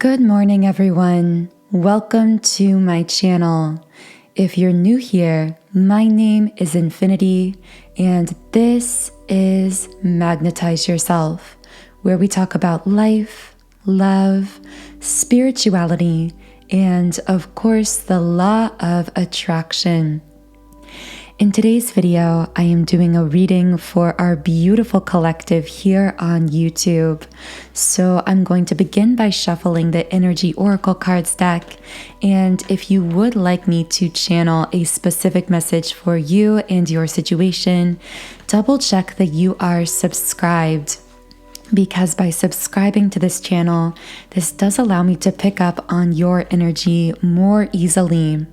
Good morning, everyone. Welcome to my channel. If you're new here, my name is Infinity, and this is Magnetize Yourself, where we talk about life, love, spirituality, and of course, the law of attraction. In today's video, I am doing a reading for our beautiful collective here on YouTube. So I'm going to begin by shuffling the Energy Oracle cards deck. And if you would like me to channel a specific message for you and your situation, double check that you are subscribed. Because by subscribing to this channel, this does allow me to pick up on your energy more easily.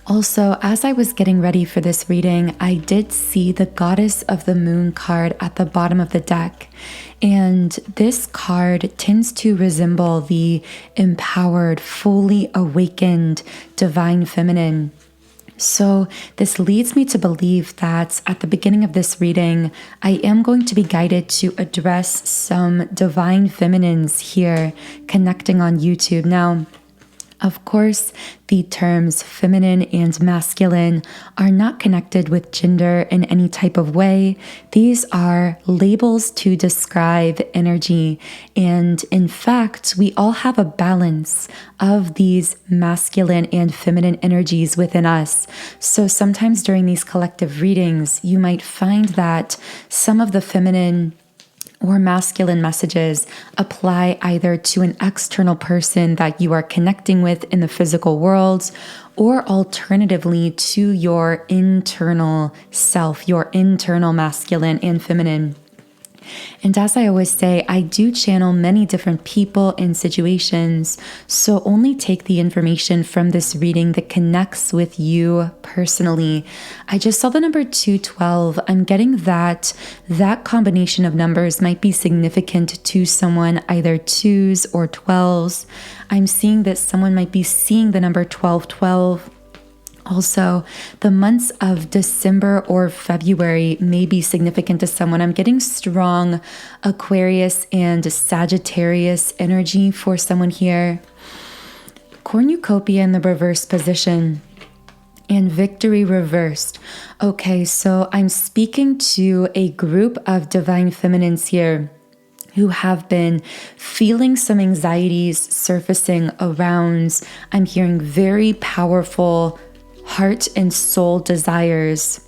Also, as I was getting ready for this reading, I did see the Goddess of the Moon card at the bottom of the deck. And this card tends to resemble the empowered, fully awakened divine feminine. So this leads me to believe that at the beginning of this reading, I am going to be guided to address some divine feminines here connecting on YouTube. Now, of course, the terms feminine and masculine are not connected with gender in any type of way. These are labels to describe energy. And in fact, we all have a balance of these masculine and feminine energies within us. So sometimes during these collective readings, you might find that some of the feminine or masculine messages apply either to an external person that you are connecting with in the physical world, or alternatively to your internal self, your internal masculine and feminine. And as I always say, I do channel many different people and situations, so only take the information from this reading that connects with you personally. I just saw the number 212. I'm getting that combination of numbers might be significant to someone, either 2s or 12s. I'm seeing that someone might be seeing the number 1212. Also, the months of December or February may be significant to someone. I'm getting strong Aquarius and Sagittarius energy for someone here. Cornucopia in the reverse position and victory reversed. Okay, so I'm speaking to a group of divine feminines here who have been feeling some anxieties surfacing around. I'm hearing very powerful heart and soul desires,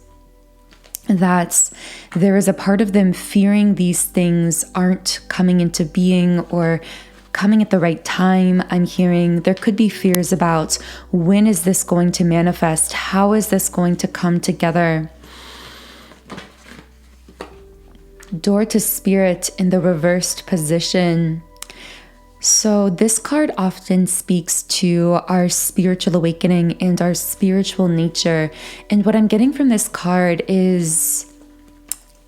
that there is a part of them fearing these things aren't coming into being or coming at the right time. I'm hearing there could be fears about when is this going to manifest? How is this going to come together? Door to Spirit in the reversed position. So this card often speaks to our spiritual awakening and our spiritual nature. And what I'm getting from this card is,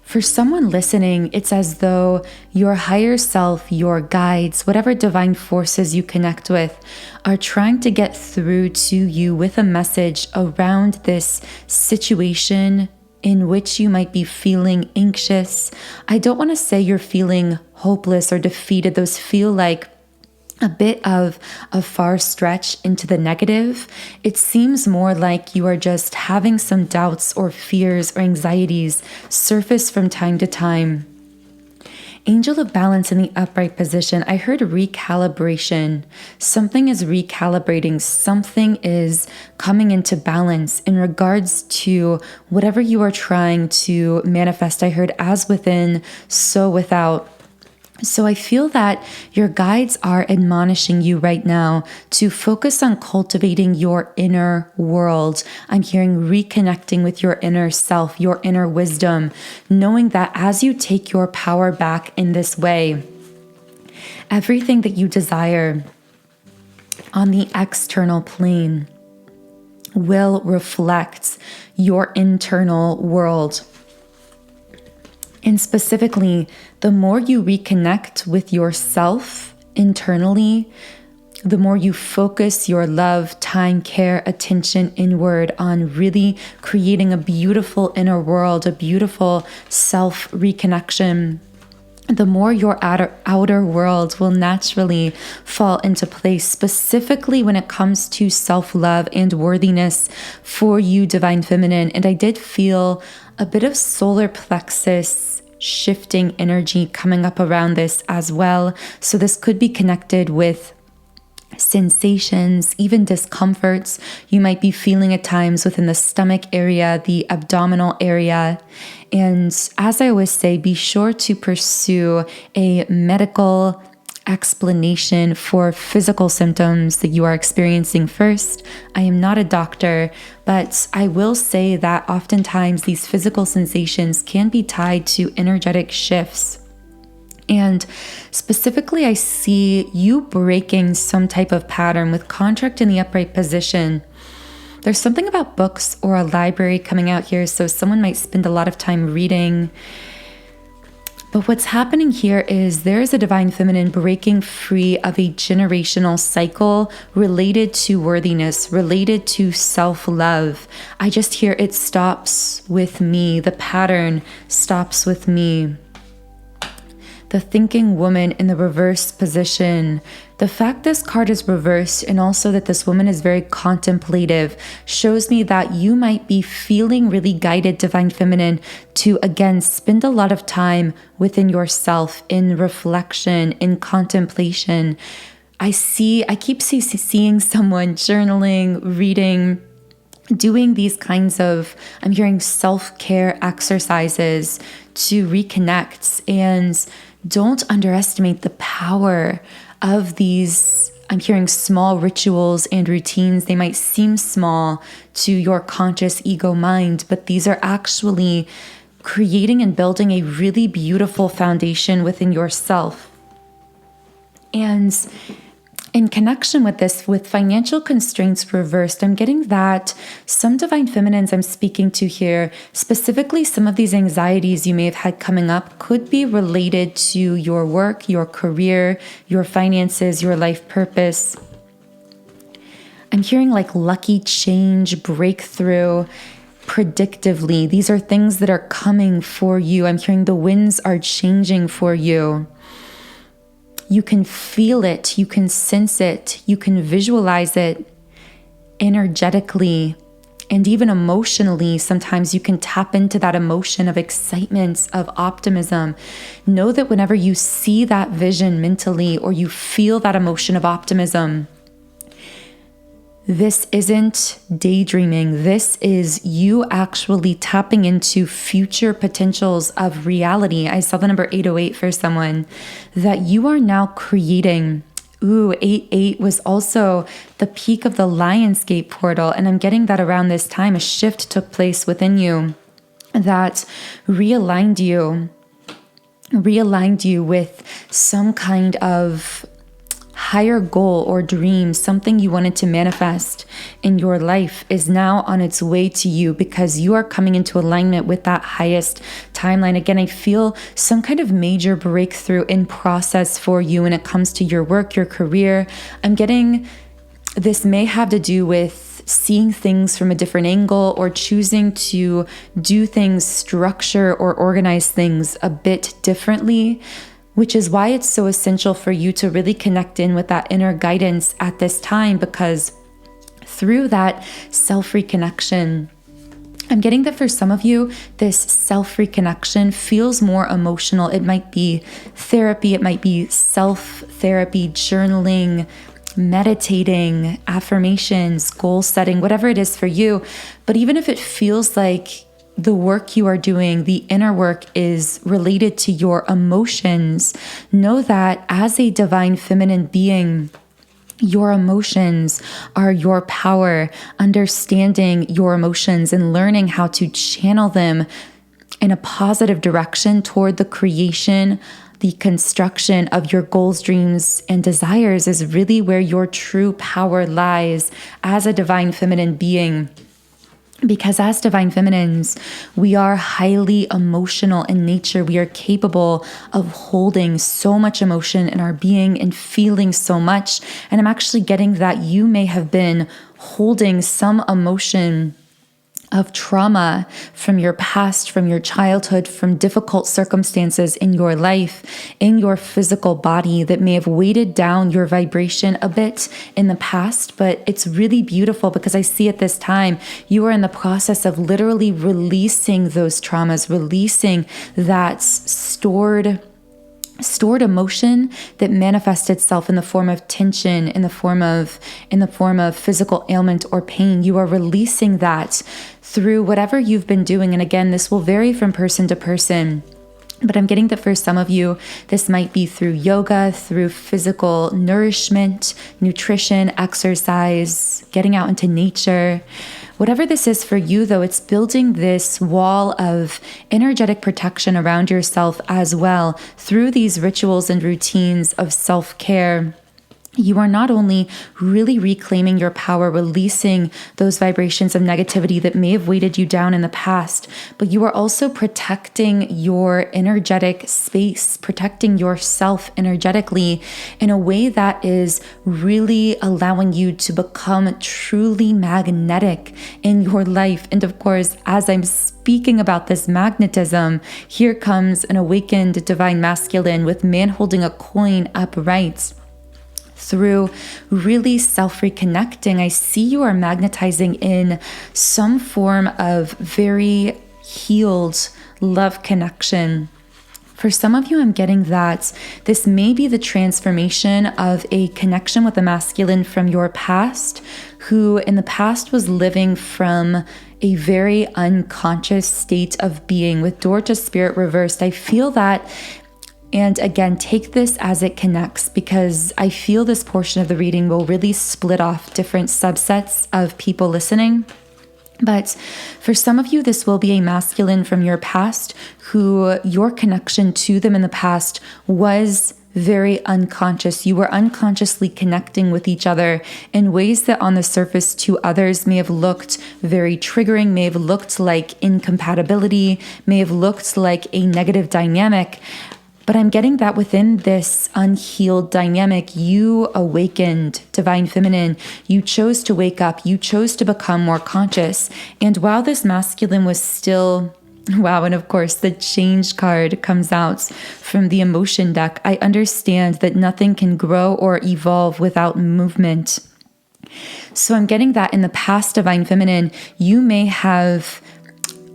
for someone listening, it's as though your higher self, your guides, whatever divine forces you connect with, are trying to get through to you with a message around this situation in which you might be feeling anxious. I don't want to say you're feeling hopeless or defeated. Those feel like a bit of a far stretch into the negative. It seems more like you are just having some doubts or fears or anxieties surface from time to time. Angel of Balance in the upright position. I heard recalibration. Something is recalibrating. Something is coming into balance in regards to whatever you are trying to manifest. I heard as within, so without. So I feel that your guides are admonishing you right now to focus on cultivating your inner world. I'm hearing reconnecting with your inner self, your inner wisdom, knowing that as you take your power back in this way, everything that you desire on the external plane will reflect your internal world. And specifically, the more you reconnect with yourself internally, the more you focus your love, time, care, attention inward on really creating a beautiful inner world, a beautiful self-reconnection, the more your outer world will naturally fall into place, specifically when it comes to self-love and worthiness for you, Divine Feminine. And I did feel a bit of solar plexus shifting energy coming up around this as well. So this could be connected with sensations, even discomforts you might be feeling at times within the stomach area, the abdominal area. And as I always say, be sure to pursue a medical explanation for physical symptoms that you are experiencing first. I am not a doctor, but I will say that oftentimes these physical sensations can be tied to energetic shifts. And specifically, I see you breaking some type of pattern with contract in the upright position. There's something about books or a library coming out here, so someone might spend a lot of time reading. But what's happening here is there's a Divine Feminine breaking free of a generational cycle related to worthiness, related to self-love. I just hear it stops with me. The pattern stops with me. The thinking woman in the reverse position. The fact this card is reversed and also that this woman is very contemplative shows me that you might be feeling really guided, Divine Feminine, to again spend a lot of time within yourself in reflection, in contemplation. I keep seeing someone journaling, reading, doing these kinds of, I'm hearing self-care exercises to reconnect. And don't underestimate the power of these, I'm hearing small rituals and routines. They might seem small to your conscious ego mind, but these are actually creating and building a really beautiful foundation within yourself. And in connection with this, with financial constraints reversed, I'm getting that some Divine Feminines I'm speaking to here, specifically some of these anxieties you may have had coming up, could be related to your work, your career, your finances, your life purpose. I'm hearing like lucky change, breakthrough, predictively. These are things that are coming for you. I'm hearing the winds are changing for you. You can feel it, you can sense it, you can visualize it energetically and even emotionally. Sometimes you can tap into that emotion of excitement, of optimism. Know that whenever you see that vision mentally or you feel that emotion of optimism, this isn't daydreaming. This is you actually tapping into future potentials of reality. I saw the number 808 for someone, that you are now creating. 88 was also the peak of the Lionsgate portal. And I'm getting that around this time, a shift took place within you that realigned you with some kind of higher goal or dream. Something you wanted to manifest in your life is now on its way to you because you are coming into alignment with that highest timeline. Again, I feel some kind of major breakthrough in process for you when it comes to your work, your career. I'm getting this may have to do with seeing things from a different angle or choosing to do things, structure or organize things a bit differently, which is why it's so essential for you to really connect in with that inner guidance at this time, because through that self-reconnection, I'm getting that for some of you, this self-reconnection feels more emotional. It might be therapy, it might be self-therapy, journaling, meditating, affirmations, goal setting, whatever it is for you. But even if it feels like the work you are doing, the inner work is related to your emotions, know that as a Divine Feminine being, your emotions are your power. Understanding your emotions and learning how to channel them in a positive direction toward the creation, the construction of your goals, dreams, and desires is really where your true power lies as a Divine Feminine being. Because as Divine Feminines, we are highly emotional in nature. We are capable of holding so much emotion in our being and feeling so much. And I'm actually getting that you may have been holding some emotion of trauma from your past, from your childhood, from difficult circumstances in your life, in your physical body that may have weighted down your vibration a bit in the past. But it's really beautiful because I see at this time you are in the process of literally releasing those traumas, releasing that stored emotion that manifests itself in the form of tension, in the form of physical ailment or pain. You are releasing that through whatever you've been doing. And again, this will vary from person to person. But I'm getting that for some of you, this might be through yoga, through physical nourishment, nutrition, exercise, getting out into nature. Whatever this is for you, though, it's building this wall of energetic protection around yourself as well through these rituals and routines of self-care. You are not only really reclaiming your power, releasing those vibrations of negativity that may have weighted you down in the past, but you are also protecting your energetic space, protecting yourself energetically in a way that is really allowing you to become truly magnetic in your life. And of course, as I'm speaking about this magnetism, here comes an awakened divine masculine with man holding a coin upright. Through really self-reconnecting, I see you are magnetizing in some form of very healed love connection. For some of you, I'm getting that this may be the transformation of a connection with a masculine from your past, who in the past was living from a very unconscious state of being with door to spirit reversed. I feel that. And again, take this as it connects, because I feel this portion of the reading will really split off different subsets of people listening. But for some of you, this will be a masculine from your past who your connection to them in the past was very unconscious. You were unconsciously connecting with each other in ways that on the surface to others may have looked very triggering, may have looked like incompatibility, may have looked like a negative dynamic. But I'm getting that within this unhealed dynamic, you awakened, divine feminine. You chose to wake up. You chose to become more conscious. And while this masculine was still, wow, and of course the change card comes out from the emotion deck, I understand that nothing can grow or evolve without movement. So I'm getting that in the past, divine feminine, you may have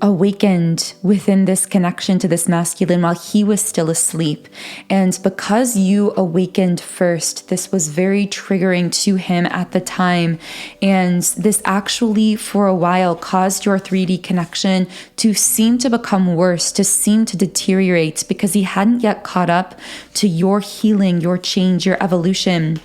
awakened within this connection to this masculine while he was still asleep. And because you awakened first, this was very triggering to him at the time. And this actually for a while caused your 3D connection to seem to become worse, to seem to deteriorate, because he hadn't yet caught up to your healing, your change, your evolution.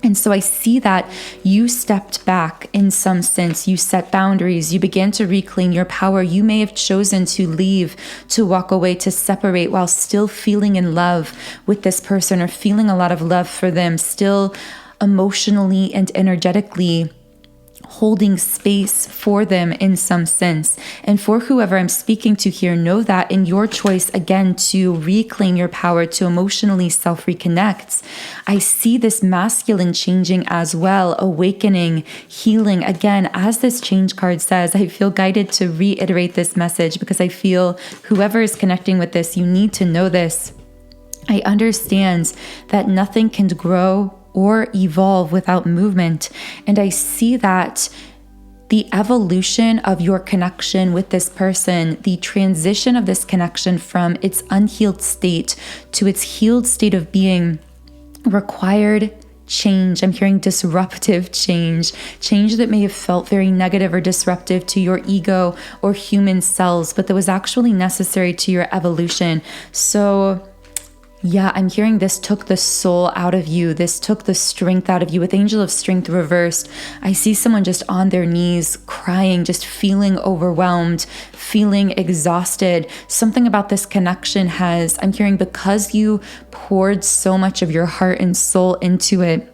And so I see that you stepped back in some sense. You set boundaries. You began to reclaim your power. You may have chosen to leave, to walk away, to separate while still feeling in love with this person or feeling a lot of love for them, still emotionally and energetically holding space for them in some sense. And for whoever I'm speaking to here, know that in your choice, again, to reclaim your power, to emotionally self-reconnect, I see this masculine changing as well, awakening, healing. Again, as this change card says, I feel guided to reiterate this message because I feel whoever is connecting with this, you need to know this. I understand that nothing can grow or evolve without movement. And I see that the evolution of your connection with this person, the transition of this connection from its unhealed state to its healed state of being required change. I'm hearing disruptive change that may have felt very negative or disruptive to your ego or human cells, but that was actually necessary to your evolution. So yeah, I'm hearing this took the soul out of you. This took the strength out of you. With Angel of Strength reversed, I see someone just on their knees crying, just feeling overwhelmed, feeling exhausted. Something about this connection I'm hearing because you poured so much of your heart and soul into it,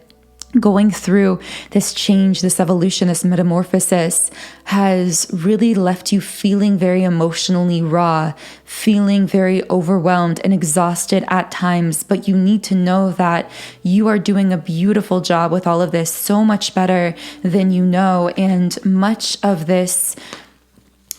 going through this change, this evolution, this metamorphosis has really left you feeling very emotionally raw, feeling very overwhelmed and exhausted at times. But you need to know that you are doing a beautiful job with all of this, so much better than you know. And much of this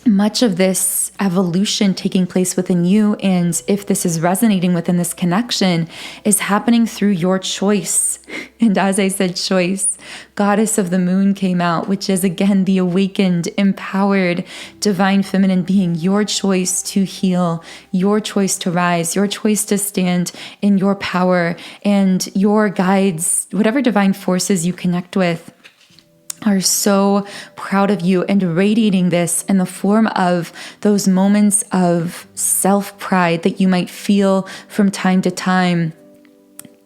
much of this evolution taking place within you, and if this is resonating within this connection, is happening through your choice. And as I said, choice, goddess of the moon came out, which is again the awakened, empowered, divine feminine being. Your choice to heal, your choice to rise, your choice to stand in your power, and your guides, whatever divine forces you connect with, are so proud of you and radiating this in the form of those moments of self-pride that you might feel from time to time.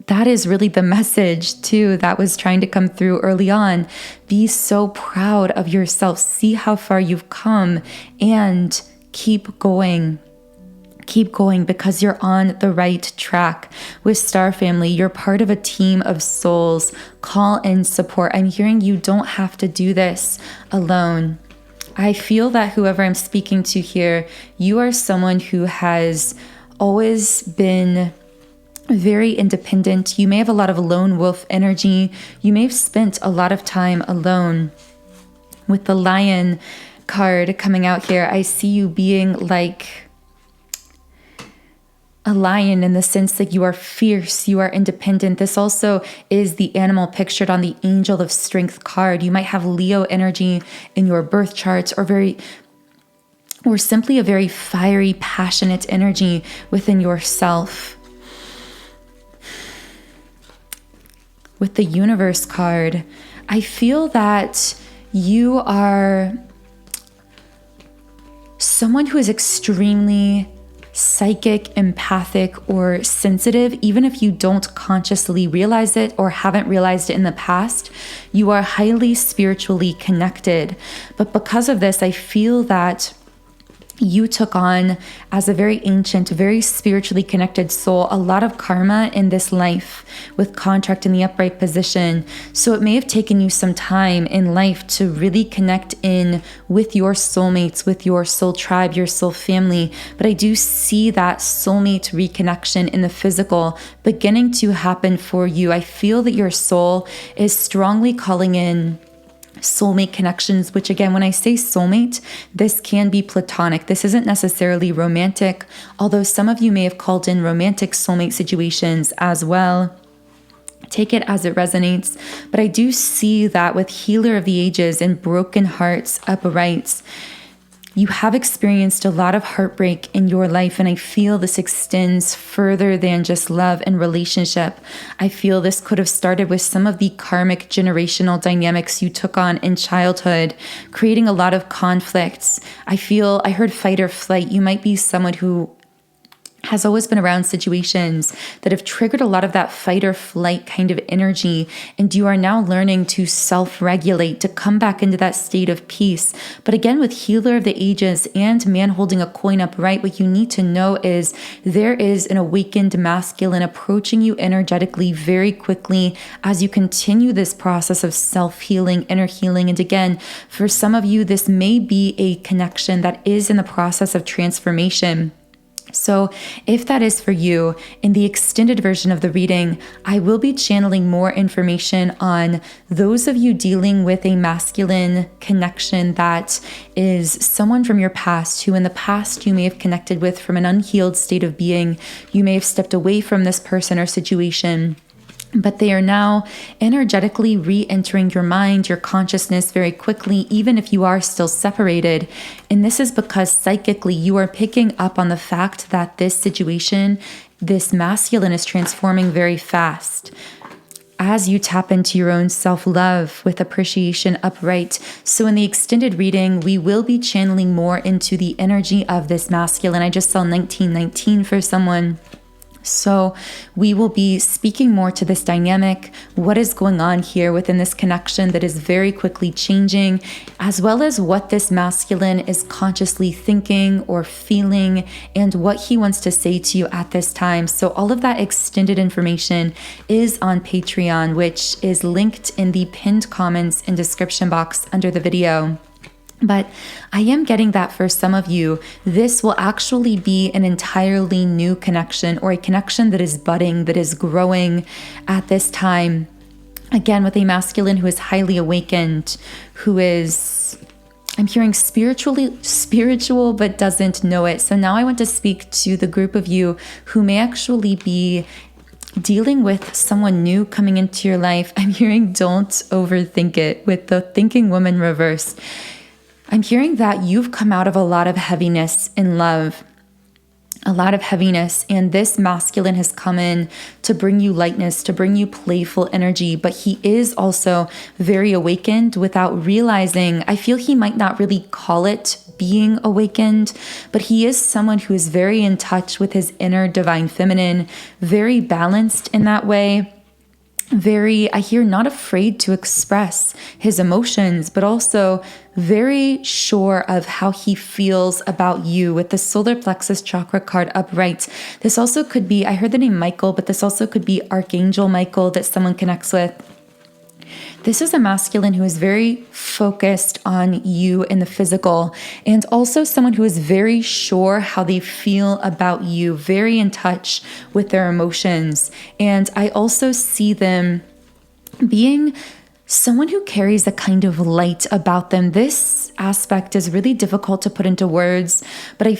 That is really the message too that was trying to come through early on. Be so proud of yourself. See how far you've come and keep going. Keep going, because you're on the right track. With Star Family, you're part of a team of souls. Call in support. I'm hearing you don't have to do this alone. I feel that whoever I'm speaking to here, you are someone who has always been very independent. You may have a lot of lone wolf energy. You may have spent a lot of time alone. With the Lion card coming out here, I see you being like a lion in the sense that you are fierce, you are independent. This also is the animal pictured on the Angel of Strength card. You might have Leo energy in your birth charts, or simply a very fiery, passionate energy within yourself. With the Universe card, I feel that you are someone who is extremely psychic, empathic, or sensitive. Even if you don't consciously realize it or haven't realized it in the past, you are highly spiritually connected. But because of this, I feel that you took on, as a very ancient, very spiritually connected soul, a lot of karma in this life with contract in the upright position. So it may have taken you some time in life to really connect in with your soulmates, with your soul tribe, your soul family. But I do see that soulmate reconnection in the physical beginning to happen for you. I feel that your soul is strongly calling in soulmate connections, which again, when I say soulmate, this can be platonic. This isn't necessarily romantic, although some of you may have called in romantic soulmate situations as well. Take it as it resonates. But I do see that with Healer of the Ages and Broken Hearts uprights, you have experienced a lot of heartbreak in your life, and I feel this extends further than just love and relationship. I feel this could have started with some of the karmic generational dynamics you took on in childhood, creating a lot of conflicts. I heard fight or flight. You might be someone who has always been around situations that have triggered a lot of that fight or flight kind of energy. And you are now learning to self-regulate, to come back into that state of peace. But again, with Healer of the Ages and Man Holding a Coin Upright, what you need to know is there is an awakened masculine approaching you energetically very quickly as you continue this process of self-healing, inner healing. And again, for some of you, this may be a connection that is in the process of transformation. So if that is for you, in the extended version of the reading, I will be channeling more information on those of you dealing with a masculine connection that is someone from your past who in the past you may have connected with from an unhealed state of being. You may have stepped away from this person or situation, but they are now energetically re-entering your mind, your consciousness very quickly, even if you are still separated. And this is because psychically you are picking up on the fact that this situation, this masculine, is transforming very fast. As you tap into your own self-love with appreciation upright. So in the extended reading, we will be channeling more into the energy of this masculine. I just saw 1919 for someone. So we will be speaking more to this dynamic, what is going on here within this connection that is very quickly changing, as well as what this masculine is consciously thinking or feeling and what he wants to say to you at this time. So all of that extended information is on Patreon, which is linked in the pinned comments and description box under the video. But I am getting that for some of you, this will actually be an entirely new connection, or a connection that is budding, that is growing at this time. Again, with a masculine who is highly awakened, who is I'm hearing spiritual, but doesn't know it. So now I want to speak to the group of you who may actually be dealing with someone new coming into your life. I'm hearing don't overthink it with the thinking woman reversed. I'm hearing that you've come out of a lot of heaviness in love. A lot of heaviness, and this masculine has come in to bring you lightness, to bring you playful energy, but he is also very awakened without realizing. I feel he might not really call it being awakened, but he is someone who is very in touch with his inner divine feminine, very balanced in that way. I hear not afraid to express his emotions, but also very sure of how he feels about you with the solar plexus chakra card upright. This also could be, I heard the name Michael, but this also could be Archangel Michael that someone connects with. This is a masculine who is very focused on you in the physical, and also someone who is very sure how they feel about you, very in touch with their emotions. And I also see them being someone who carries a kind of light about them. This aspect is really difficult to put into words, but I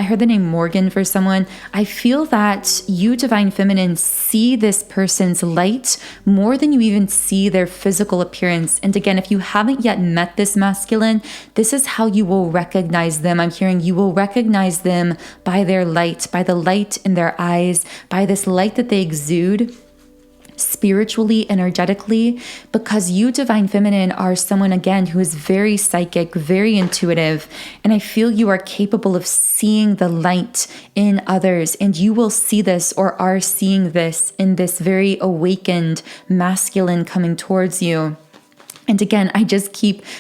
heard the name Morgan for someone. I feel that you, divine feminine, see this person's light more than you even see their physical appearance. And again, if you haven't yet met this masculine, this is how you will recognize them. I'm hearing you will recognize them by their light, by the light in their eyes, by this light that they exude spiritually, energetically, because you, divine feminine, are someone, again, who is very psychic, very intuitive, and I feel you are capable of seeing the light in others, and you will see this or are seeing this in this very awakened masculine coming towards you. And again,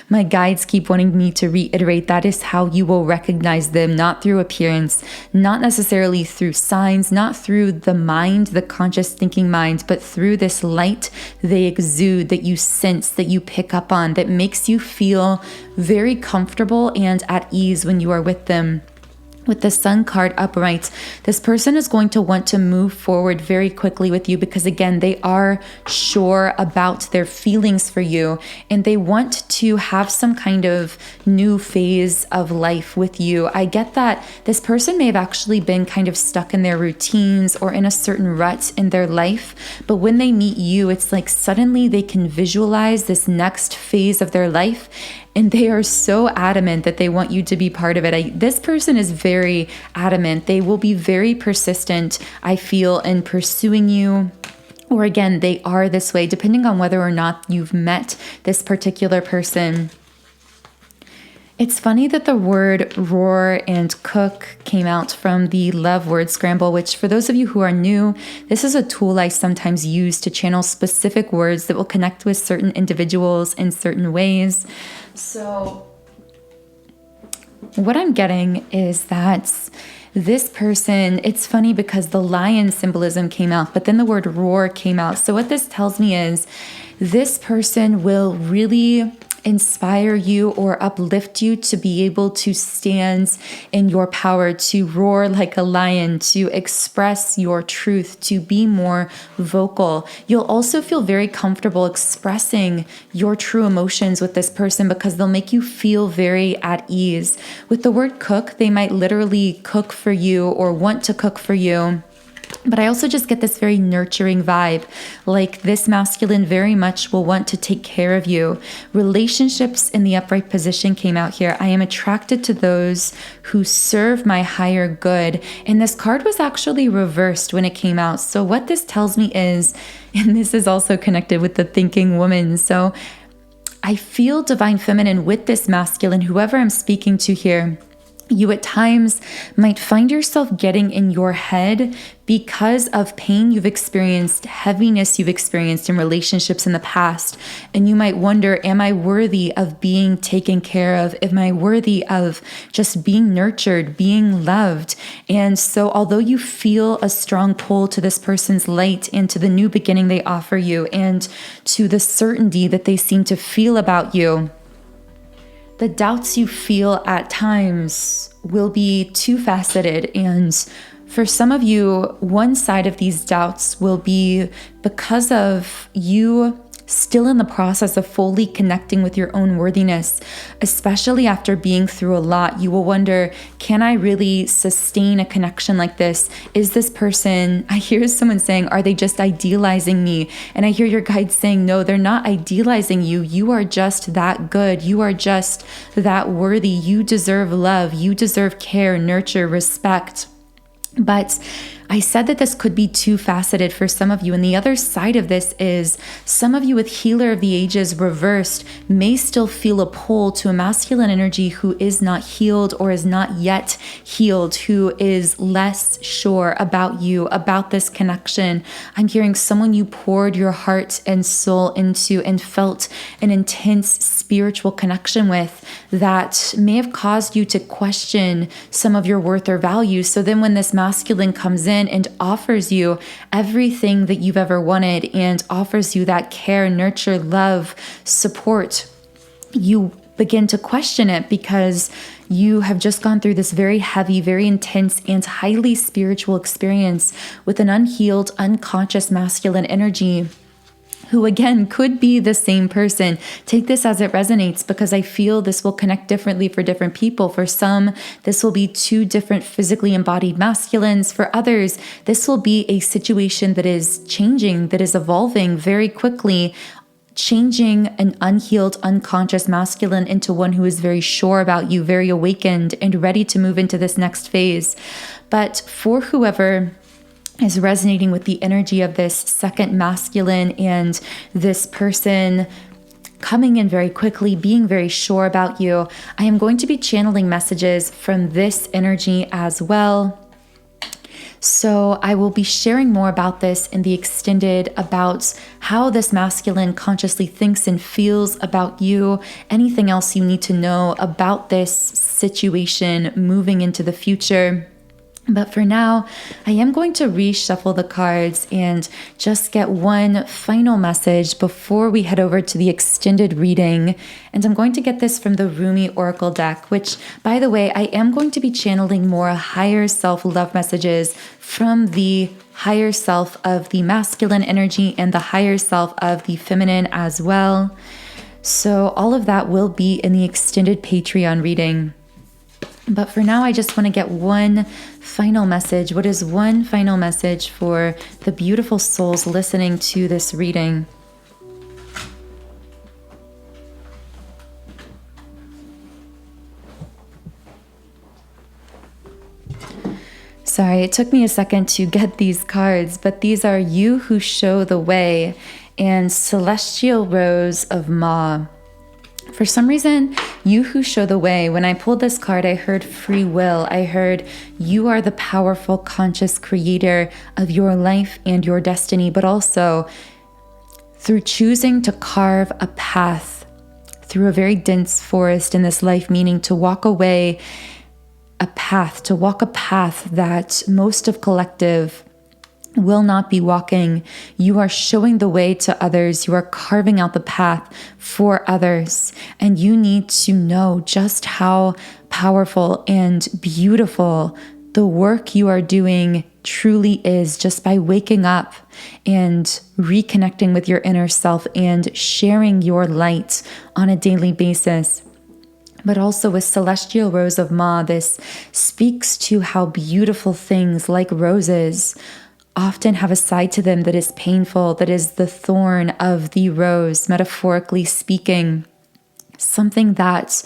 my guides keep wanting me to reiterate that is how you will recognize them, not through appearance, not necessarily through signs, not through the mind, the conscious thinking mind, but through this light they exude, that you sense, that you pick up on, that makes you feel very comfortable and at ease when you are with them. With the Sun card upright, this person is going to want to move forward very quickly with you because, again, they are sure about their feelings for you and they want to have some kind of new phase of life with you. I get that this person may have actually been kind of stuck in their routines or in a certain rut in their life, but when they meet you, it's like suddenly they can visualize this next phase of their life. And they are so adamant that they want you to be part of it. This person is very adamant. They will be very persistent, I feel, in pursuing you. Or again, they are this way, depending on whether or not you've met this particular person. It's funny that the word roar and cook came out from the love word scramble, which for those of you who are new, this is a tool I sometimes use to channel specific words that will connect with certain individuals in certain ways. So what I'm getting is that this person, it's funny because the lion symbolism came out, but then the word roar came out. So what this tells me is this person will really inspire you or uplift you to be able to stand in your power, to roar like a lion, to express your truth, to be more vocal. You'll also feel very comfortable expressing your true emotions with this person because they'll make you feel very at ease. With the word cook, they might literally cook for you or want to cook for you. But I also just get this very nurturing vibe, like this masculine very much will want to take care of you. Relationships in the upright position came out here. I am attracted to those who serve my higher good. And this card was actually reversed when it came out. So what this tells me is, and this is also connected with the thinking woman. So I feel divine feminine with this masculine, whoever I'm speaking to here. You at times might find yourself getting in your head because of pain you've experienced, heaviness you've experienced in relationships in the past. And you might wonder, am I worthy of being taken care of? Am I worthy of just being nurtured, being loved? And so although you feel a strong pull to this person's light and to the new beginning they offer you and to the certainty that they seem to feel about you, the doubts you feel at times will be two-faceted. And for some of you, one side of these doubts will be because of you still in the process of fully connecting with your own worthiness, especially after being through a lot. You will wonder, can I really sustain a connection like this? Is this person, I hear someone saying, are they just idealizing me? And I hear your guides saying, no, they're not idealizing you. You are just that good. You are just that worthy. You deserve love. You deserve care, nurture, respect. But I said that this could be two-faceted for some of you. And the other side of this is some of you with Healer of the Ages reversed may still feel a pull to a masculine energy who is not healed or is not yet healed, who is less sure about you, about this connection. I'm hearing someone you poured your heart and soul into and felt an intense spiritual connection with that may have caused you to question some of your worth or value. So then when this masculine comes in and offers you everything that you've ever wanted and offers you that care, nurture, love, support, you begin to question it because you have just gone through this very heavy, very intense, and highly spiritual experience with an unhealed, unconscious masculine energy who again could be the same person. Take this as it resonates, because I feel this will connect differently for different people. For some, this will be two different physically embodied masculines. For others, this will be a situation that is changing, that is evolving very quickly, changing an unhealed, unconscious masculine into one who is very sure about you, very awakened, and ready to move into this next phase. But for whoever is resonating with the energy of this second masculine and this person coming in very quickly, being very sure about you, I am going to be channeling messages from this energy as well. So I will be sharing more about this in the extended, about how this masculine consciously thinks and feels about you, anything else you need to know about this situation moving into the future. But for now, I am going to reshuffle the cards and just get one final message before we head over to the extended reading. And I'm going to get this from the Rumi Oracle deck, which, by the way, I am going to be channeling more higher self-love messages from the higher self of the masculine energy and the higher self of the feminine as well. So all of that will be in the extended Patreon reading. But for now, I just want to get one final message. What is one final message for the beautiful souls listening to this reading? Sorry, it took me a second to get these cards, but these are You Who Show the Way and Celestial Rose of Ma. For some reason, You Who Show the Way, when I pulled this card, I heard free will. I heard you are the powerful, conscious creator of your life and your destiny, but also through choosing to carve a path through a very dense forest in this life, meaning to walk away to walk a path that most of collective will not be walking. You are showing the way to others. You are carving out the path for others. And you need to know just how powerful and beautiful the work you are doing truly is, just by waking up and reconnecting with your inner self and sharing your light on a daily basis. But also with Celestial Rose of Ma, this speaks to how beautiful things like roses often have a side to them that is painful, that is the thorn of the rose, metaphorically speaking, something that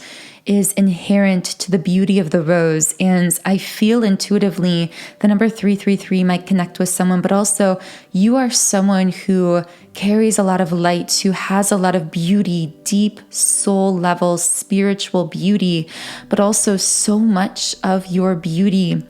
is inherent to the beauty of the rose. And I feel intuitively the number 333 might connect with someone, but also you are someone who carries a lot of light, who has a lot of beauty, deep soul level, spiritual beauty, but also so much of your beauty.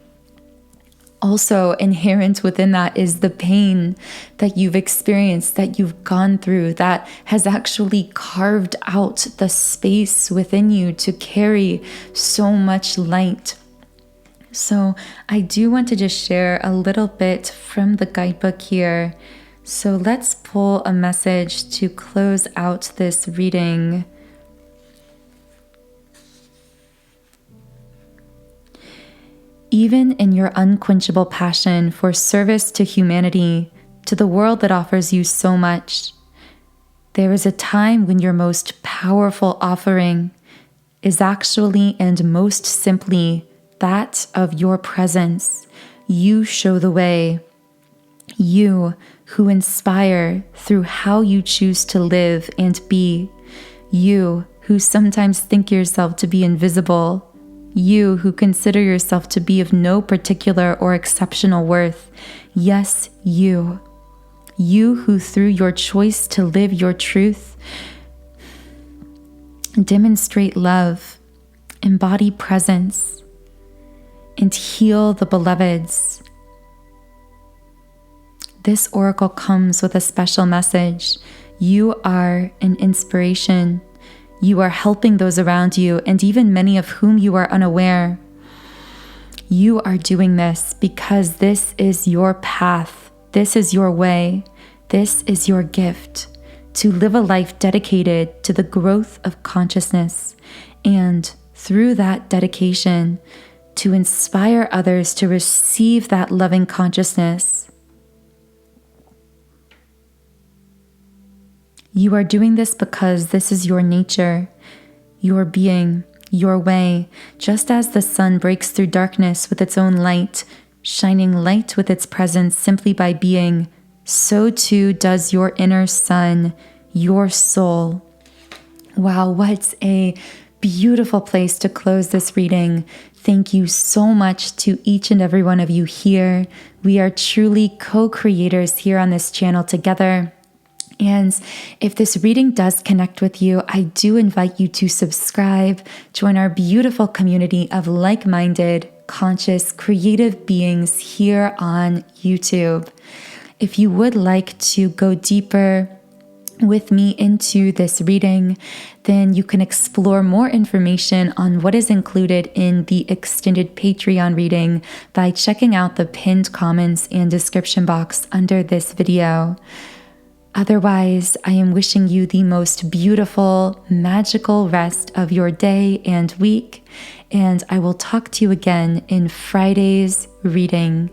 Also inherent within that is the pain that you've experienced, that you've gone through, that has actually carved out the space within you to carry so much light. So I do want to just share a little bit from the guidebook here. So let's pull a message to close out this reading. Even in your unquenchable passion for service to humanity, to the world that offers you so much, There is a time when your most powerful offering is actually and most simply that of your presence. You show the way. You who inspire through how you choose to live and be. You who sometimes think yourself to be invisible. You who consider yourself to be of no particular or exceptional worth. Yes, you. You who through your choice to live your truth, demonstrate love, embody presence, and heal the beloveds. This oracle comes with a special message. You are an inspiration. You are helping those around you, and even many of whom you are unaware. You are doing this because this is your path. This is your way. This is your gift to live a life dedicated to the growth of consciousness, and through that dedication, to inspire others to receive that loving consciousness. You are doing this because this is your nature, your being, your way, just as the sun breaks through darkness with its own light, shining light with its presence simply by being, so too does your inner sun, your soul. Wow, what a beautiful place to close this reading. Thank you so much to each and every one of you here. We are truly co-creators here on this channel together. And if this reading does connect with you, I do invite you to subscribe, join our beautiful community of like-minded, conscious, creative beings here on YouTube. If you would like to go deeper with me into this reading, then you can explore more information on what is included in the extended Patreon reading by checking out the pinned comments and description box under this video. Otherwise, I am wishing you the most beautiful, magical rest of your day and week, and I will talk to you again in Friday's reading.